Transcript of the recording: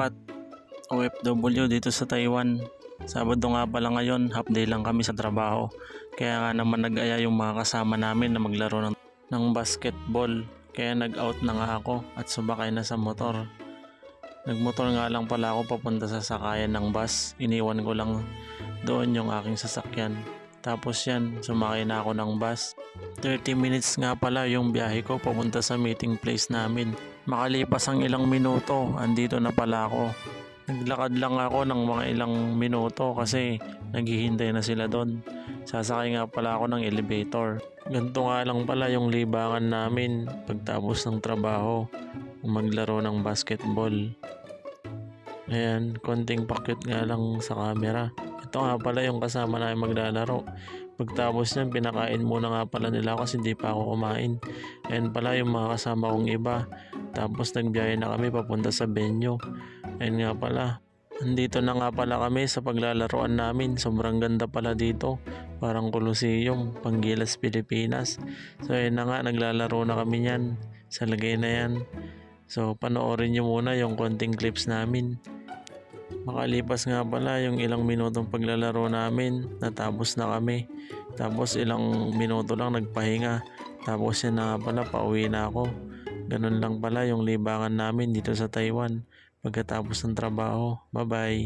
4 OFW dito sa Taiwan. Sabado nga pala ngayon, half day lang kami sa trabaho. Kaya nga naman nag-aya yung mga kasama namin na maglaro ng basketball. Kaya nag-out na nga ako at sumakay na sa motor. Nagmotor nga lang pala ako papunta sa sakayan ng bus. Iniwan ko lang doon yung aking sasakyan. Tapos yan, sumakay na ako ng bus. 30 minutes nga pala yung biyahe ko papunta sa meeting place namin. Makalipas ang ilang minuto, andito na pala ako. Naglakad lang ako ng mga ilang minuto kasi naghihintay na sila doon. Sasakay nga pala ako ng elevator. Ganito nga lang pala yung libangan namin pagtapos ng trabaho, maglaro ng basketball. Ayan, konting pakyut nga lang sa camera. Ito nga pala yung kasama namin maglalaro. Pagtapos niyan, pinakain muna nga pala nila ako kasi hindi pa ako kumain. Ayan pala yung mga kasama kong iba. Tapos nagbiyahe na kami papunta sa venue. Ayan nga pala. Andito na nga pala kami sa paglalaroan namin. Sobrang ganda pala dito. Parang Coliseum, Panggilas, Pilipinas. So ayan na nga, naglalaro na kami niyan. Sa lagay na yan. So panoorin nyo muna yung konting clips namin. Makalipas nga pala yung ilang minutong paglalaro namin, natapos na kami. Tapos ilang minuto lang nagpahinga. Tapos yan na nga pala, pauwi na ako. Ganun lang pala yung libangan namin dito sa Taiwan pagkatapos ng trabaho. Bye bye.